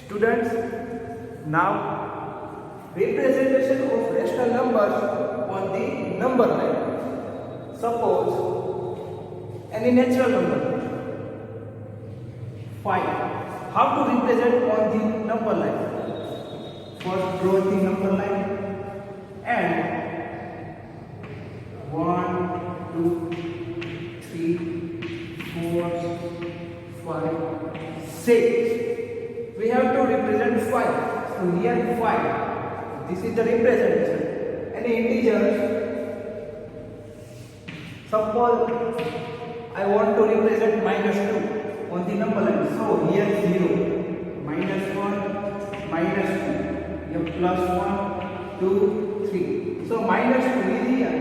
Students, now representation of rational numbers on the number line. Suppose any natural number 5. How to represent on the number line? First draw the number line and 1, 2, 3, 4, 5, 6. We have to represent 5. So here 5. This is the representation. Any integers. Suppose I want to represent -2 on the number line. So here 0, -1, -2. Here +1, 2, 3. So -2 is here.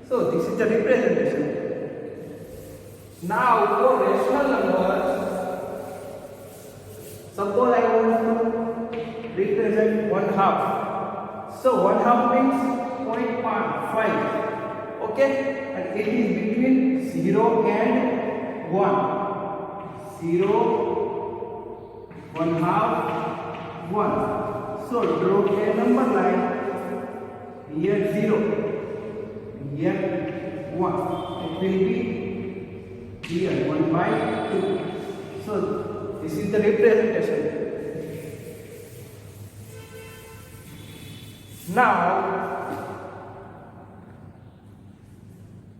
So this is the representation. Now for rational numbers, suppose I want to represent 1/2. So 1/2 means 0.5. Okay, and it is between 0 and 1. 0, 1/2, 1. So draw a number line. Here 0, here 1. It will be here 1/2. So this is the representation. Now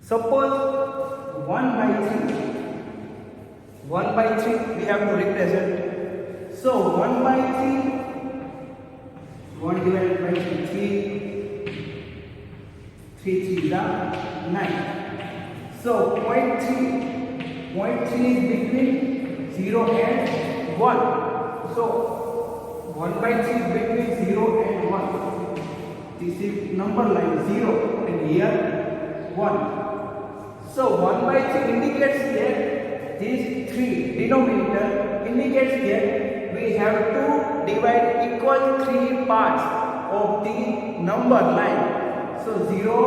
suppose 1/3. 1/3 we have to represent. So 1/3, 1 divided by 3, 3 3 is 9. So 0.3 is between 0 and 1. So 1/3 is between 0 and 1. This is number line 0 and here 1. So 1/3 indicates that this 3 denominator indicates that we have to divide equal 3 parts of the number line. So 0,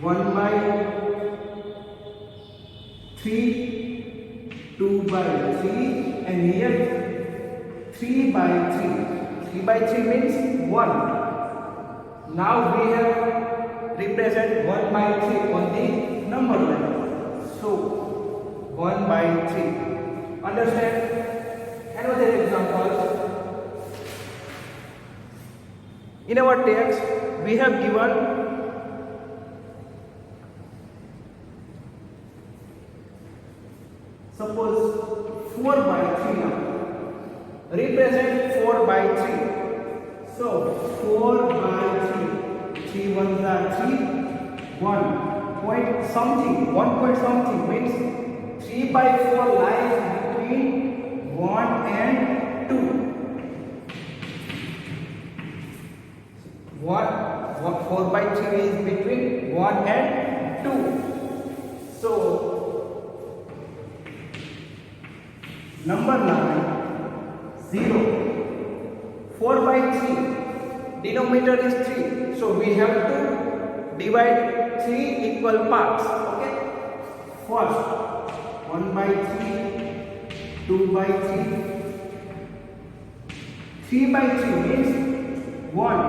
1/3, 2/3, and here 3/3. 3/3 means 1. Now we have represent 1/3 on the number line. So 1/3. Understand? Another example. In our text, we have given suppose 4/3 now. Represent 4/3. So 4/3. 3 ones are 3. 1 point something. 1 point something means 3/4 lies between 1 and 2. 4/3 is between 1 and 2. So number line 0. 4/3. Denominator is 3. So we have to divide 3 equal parts. Okay. First 1/3, 2/3, 3/3 means 1.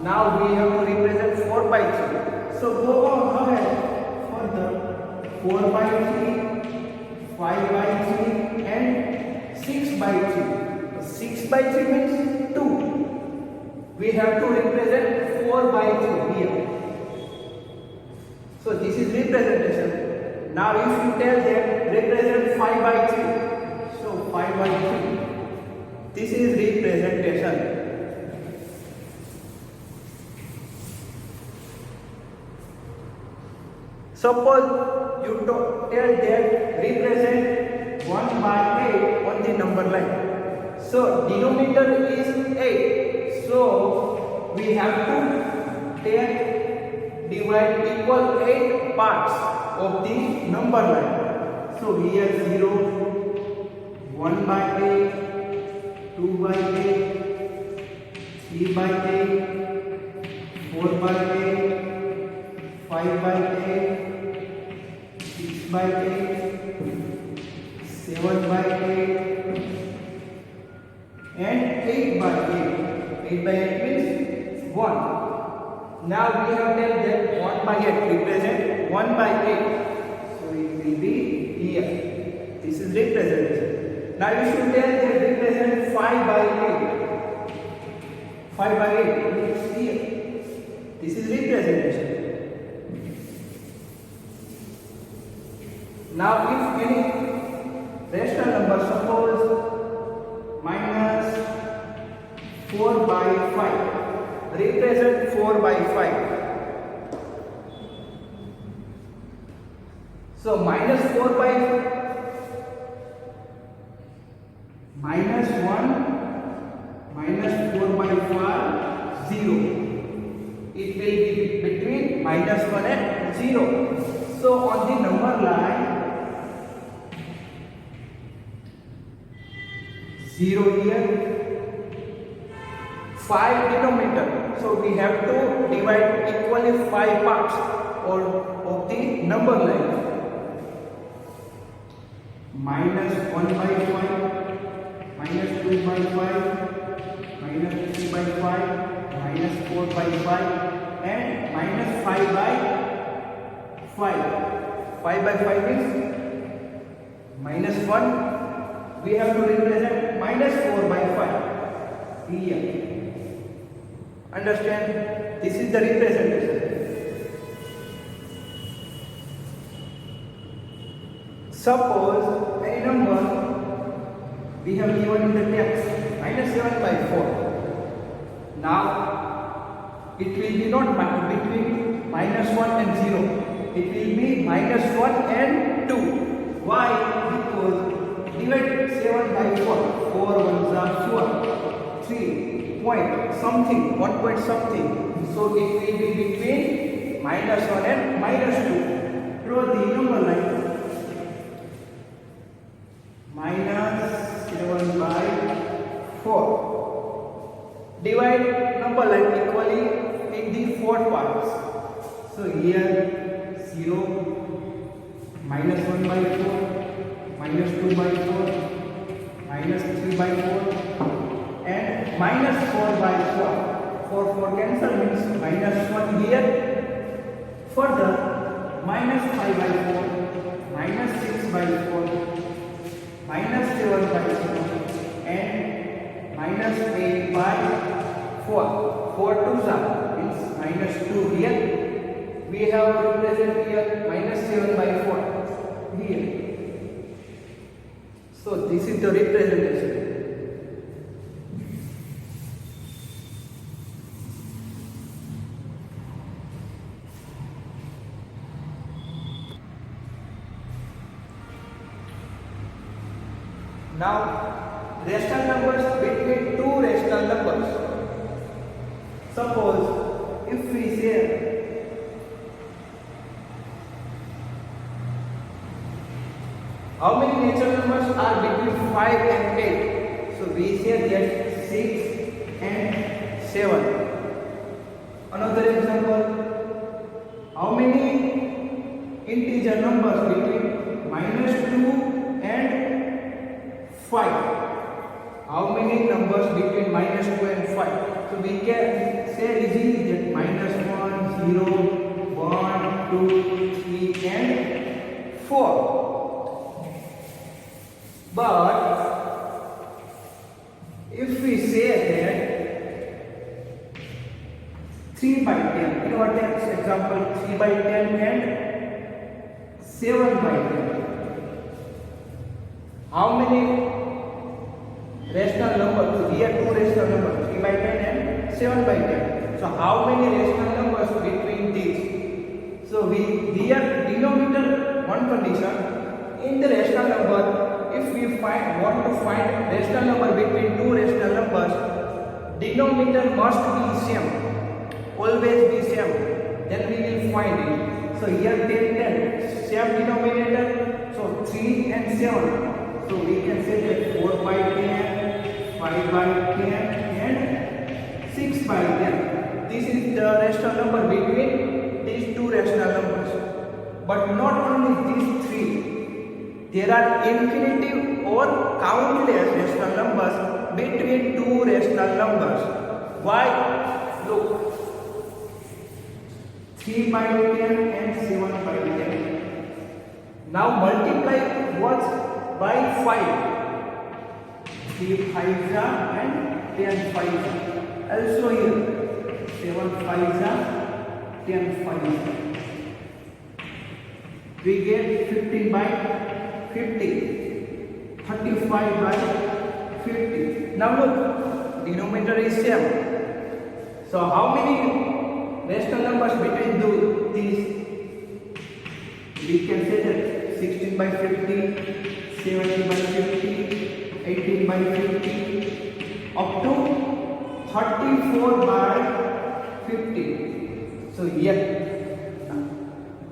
Now we have to represent 4/3. So go ahead further. 4/3, 5/3 and 6/3. 6/3 means 2. We have to represent 4/3 here. So this is representation. Now if you tell them represent 5/3. So 5/3. This is representation. Suppose you tell that represent 1/8 on the number line. So denominator is 8. So we have to divide equal 8 parts of the number line. So here 0, 1/8, 2/8, 3/8, 4/8, 5/8, 6/8, 7 by 8 and 8 by 8. 8 by 8 means 1. Now we have tell that 1 by 8 represent 1 by 8. So it will be here. This is representation. Now you should tell that represent 5 by 8. 5 by 8 means here. This is representation. Now if any rational number, suppose minus 4 by 5, represent 4 by 5. So minus 4 by minus 1 minus 4 by 5, 0. It will be between minus 1 and 0. So on the number line 0 here, 5 denominator. So we have to divide equally 5 parts of the number line. Minus 1 by 5, minus 2 by 5, minus 3 by 5, minus 4 by 5 and minus 5 by 5. 5 by 5 is minus 1. We have to represent minus 4 by 5 here. Understand? This is the representation. Suppose any number we have given in the text minus 7 by 4. Now it will be not between minus 1 and 0. It will be minus 1 and 2. Why? Because divide 7 by 4. 4 ones are 4. 3 point something, 1 point something. So it will be between minus 1 and minus 2. Draw the number line. Minus 7 by 4. Divide number line equally in the 4 parts. So here 0, minus 1 by 4, minus 2 by 4, minus 3 by 4 and minus 4 by 4. 4 cancel means minus 1 here. Further minus 5 by 4, minus 6 by 4, minus 7 by 4 and minus 8 by 4. 4 twos are means minus 2 here. We have represented here minus 7 by 4 here. So this is the representation. Now rational numbers between two rational numbers. Suppose if we say how many natural numbers are between 5 and 8? So we say that 6 and 7. Another example, how many integer numbers between minus 2 and 5? How many numbers between minus 2 and 5? So we can say easily that minus 1, 0, 1, 2, 3 and 4. But if we say that 3 by 10, in our next example 3 by 10 and 7 by 10, how many rational numbers? So here two rational numbers, 3 by 10 and 7 by 10. So how many rational numbers between these? So we here denominator one condition. In the rational number, if we want to find rational number between two rational numbers, denominator must be same, always be same. Then we will find it. So here 10, same denominator. So 3 and 7. So we can say that 4 by 10, 5 by 10 and 6 by 10. This is the rational number between these two rational numbers. But not only these three. there are infinitive or countless rational numbers between two rational numbers. Why? Look, 3 by 10 and 7 by 10. Now multiply what by 5. 3 5s and 10 5s. Also here 7 5s, 10 5s. We get 15 by 50, 35 by 50. Now look, denominator is same. So how many rational numbers between these? We can say that 16 by 50, 70 by 50, 18 by 50, up to 34 by 50. So here,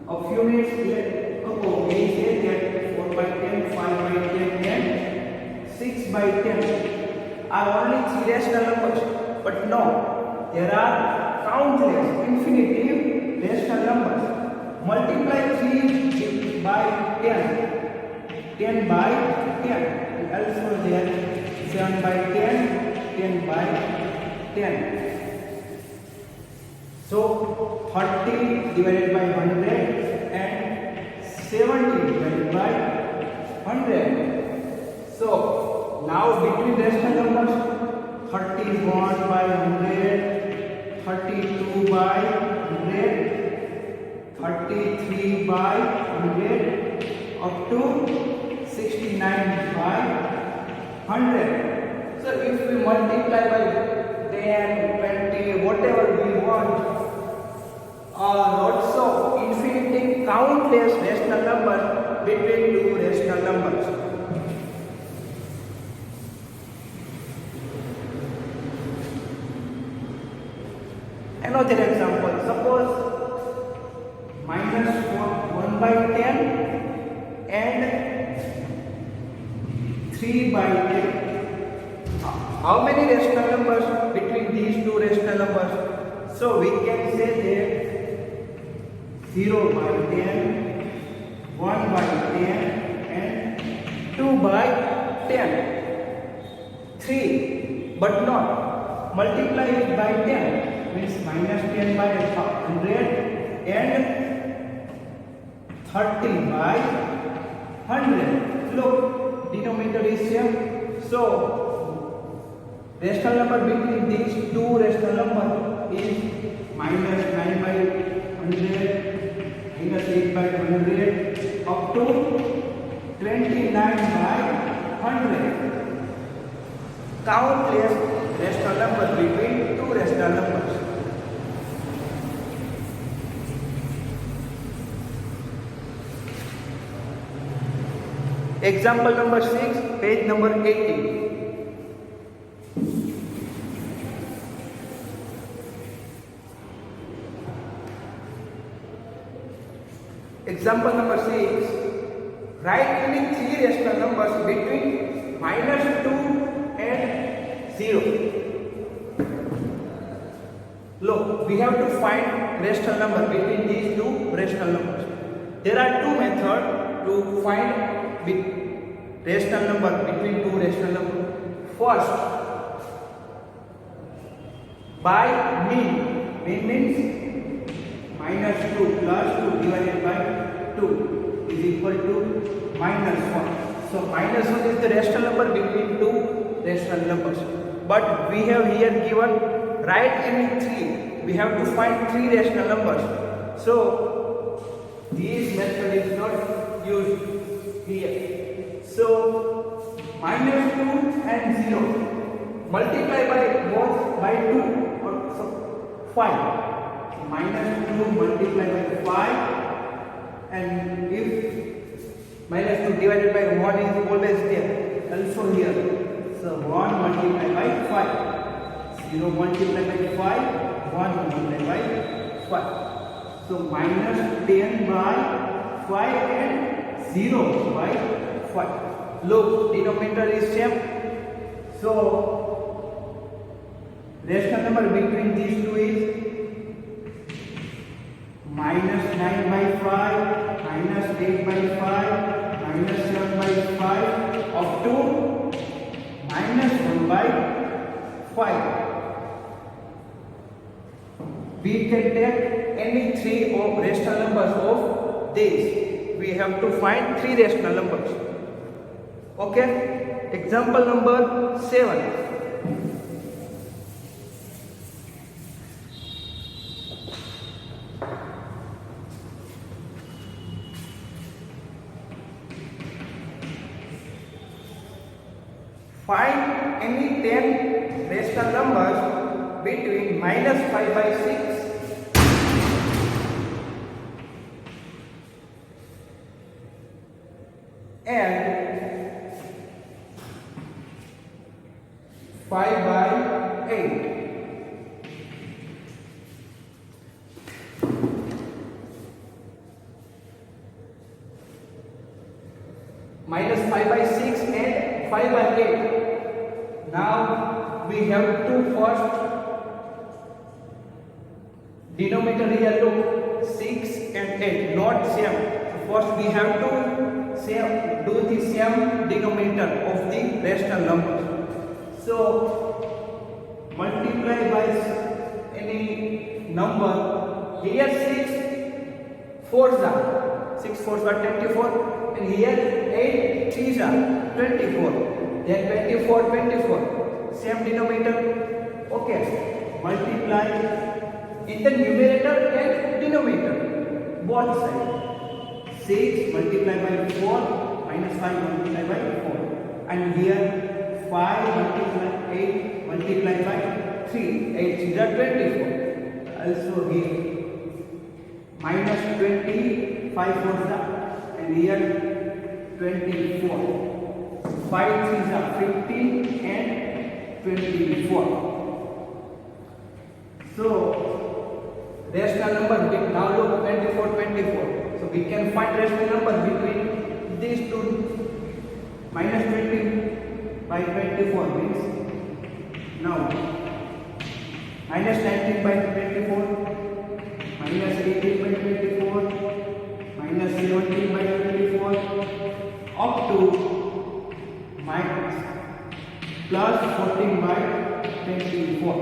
a few minutes ago, we said that 4 by 10, 5 by 10 and 6 by 10 are only 3 rational numbers. But no, there are countless, infinitive rational numbers. Multiply 3 by 10, 10 by 10, and also there 7 by 10, 10 by 10. So 30 divided by 100 and 70 divided by 100. So now between rational numbers, 31 by 100, 32 by 100, 33 by 100, up to 69 by 100. So if we multiply by 10, 20, whatever we want, lots of infinite, countless rational numbers between two rational numbers. Another example, suppose minus 1 by 10 and 3 by 10. How many rational numbers between these two rational numbers? So we can say that 0 by 10, 1 by 10 and 2 by 10. 3, but not. Multiply it by 10 means minus 10 by 100 and 30 by 100. Look, denominator is same. So rational number between these two rational numbers is minus 9 by 100, minus 8 by 100, up to 29 by 100. Countless rational numbers between two rational numbers. Example number 6, page number 80. Example number 6, write any 3 rational numbers between minus 2 and 0. Look, we have to find rational number between these two rational numbers. There are two methods to find rational number between two rational numbers. First, by mean. Mean means minus 2 plus 2 divided by 2 is equal to minus 1. So minus 1 is the rational number between two rational numbers. But we have here given write any 3. We have to find 3 rational numbers. So this method is not used here. So minus 2 and 0 multiply by both by 2 or 5. Minus 2 multiply by 5, and if minus 2 divided by 1 is always there, also here. So 1 multiply by 5, 0 multiply by 5, 1 multiply by 5. So minus 10 by 5 and 0 by 5. Look, denominator is same. So rational number between these two is minus 9 by 5, minus 8 by 5, minus 7 can take any three of rational numbers of these. We have to find three rational numbers. Okay? Example number 7. Find any 10 rational numbers between -5/6 and 5/8. -5/6 and 5/8. Now we have to first denominator here look 6 and 8 not same. First we have to do the same denominator of the rational numbers. So multiply by any number. Here 6 fours are 24, and here 8 threes are 24. Then 24, same denominator. Okay, multiply in the numerator and denominator, both sides. 6 multiplied by 4 minus 5 multiplied by 4. And here 5 multiplied 8 multiplied by 3. 8 is 24. Also here minus 20, 5 4 and here 24. 5 3s are 50 and 24. So rational number now look 24. So we can find rational number between these two. Minus 20 by 24 means now minus 19 by 24, minus 18 by 24, minus 17 by 24, up to minus plus 14 by 24.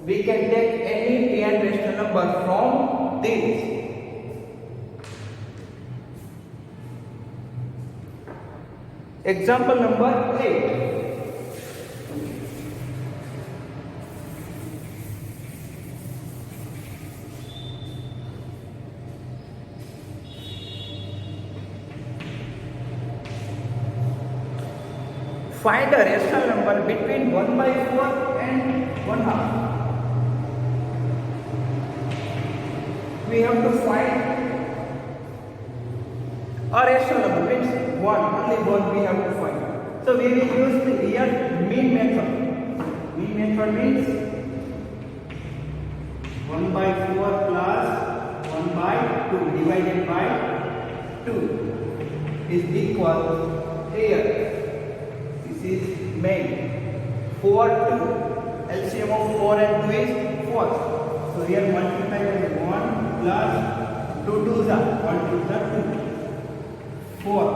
We can take any n rational number from these. Example number 8. Find a rational number between 1/4 and 1/2. We have to find a rational number means only one we have to find. So we will use the here mean method. Mean method means 1/4 plus 1/2 divided by 2 is equal here. This is main. 4 2. LCM of 4 and 2 is 4. So here multiply by 1 plus 2 2s are 1 2s are 2. 4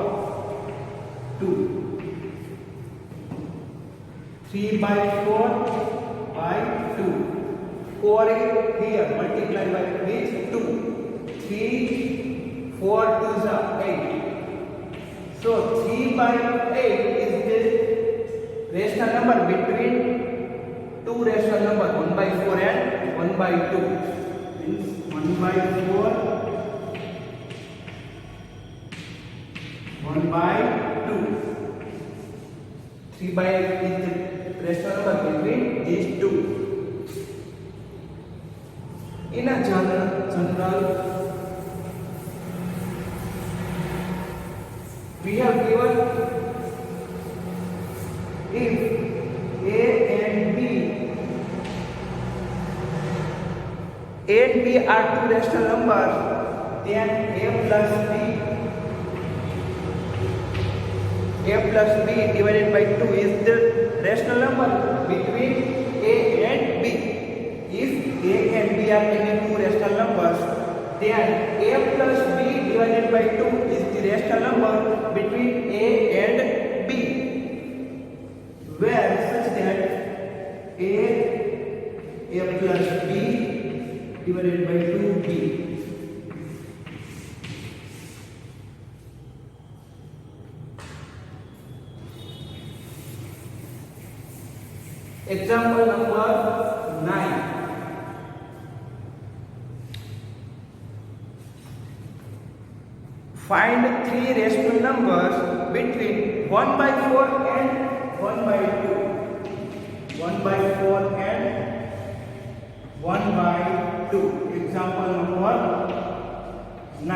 2. 3/4 by 2. 4 is here multiply by is 2. 3 4 2s are 8. So 3/8 is the rational number between two rational number 1/4 and 1/2. Means 1/4 1/2. 3/8 is the rational number between these two. In a general we have given if A and B are two rational numbers, then A plus B divided by 2 is the rational number between A and B. If A and B are any two rational numbers, then A plus B divided by 2 is the rational number between A and B, where such that A plus B divided by 2b. Example number 9. Find three rational numbers between 1 by 4 and 1 by 2. 1 by 4 and 1 by 2. Example number 9.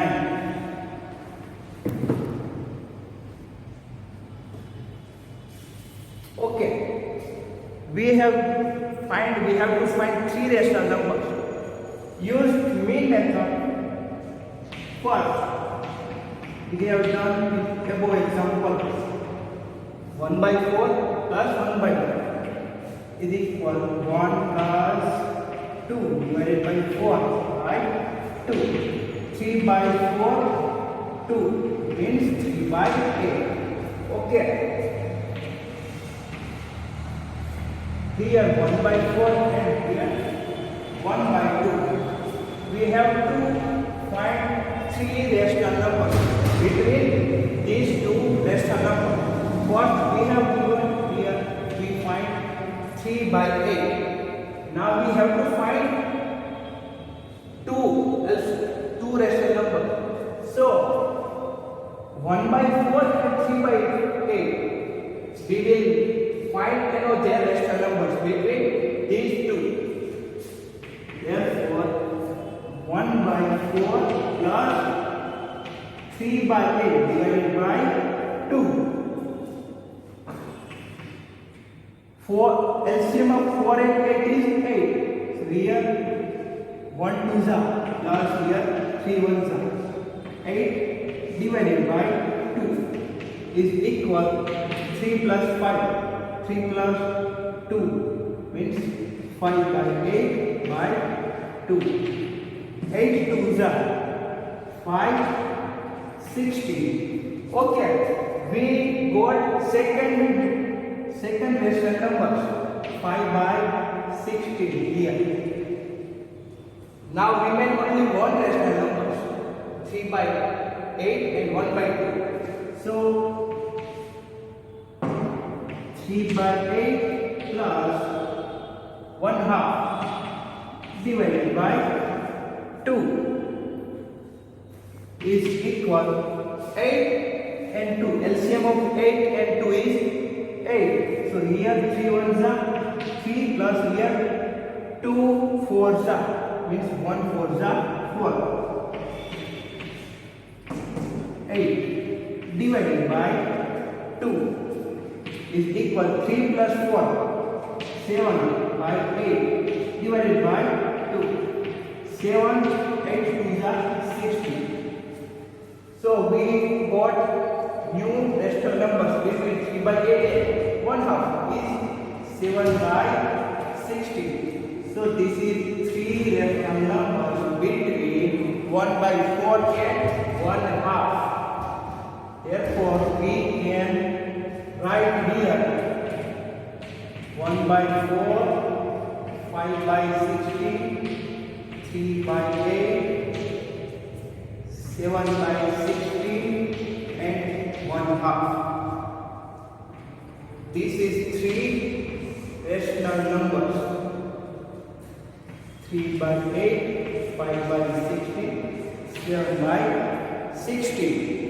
Okay. We have to find three rational numbers. Use mean method. First, we have done with above example. 1 by 4 plus 1 by 2 is equal 1 plus 2 divided by 4 by 2. 3 by 4, 2 means 3 by 8. Okay. Here 1 by 4 and here 1 by 2. We have to find three rational numbers between these two rational numbers. What we have given here, we find 3 by 8. Now we have to find two rational numbers. So 1 by 4 and 3 by 8. We will find their rational numbers between these two. Therefore, 1 by 4 plus 3 by 8 divided by 2. 4 LCM of 4 and 8 is 8. So here 1 2s are plus here 3 1s are. 8 divided by 2 is equal 3 plus 5. 3 plus 2 means 5 by 8 by 2. 8 2s are 5, 16. Okay, we got second rational numbers 5 by 16 here. Now remain only one rational numbers 3 by 8 and 1 by 2. So 3 by 8 plus 1 half divided by 2 is equal 8 and 2. LCM of 8 and 2 is 8. So here 3 1s are 3 plus here 2 4s are means 1 4s are 4. 8 divided by 2 is equal 3 plus 4 7 by 8 divided by 2. 7 8 2s are 16. So we got new rational numbers between 3 by 8 and 1 half is 7 by 16. So this is three rational numbers between 1 by 4 and 1 half. Therefore we can write here 1 by 4, 5 by 16, 3 by 8, 7 by 16 and 1 half. This is three rational numbers 3 by 8, 5 by 16, 7 by 16.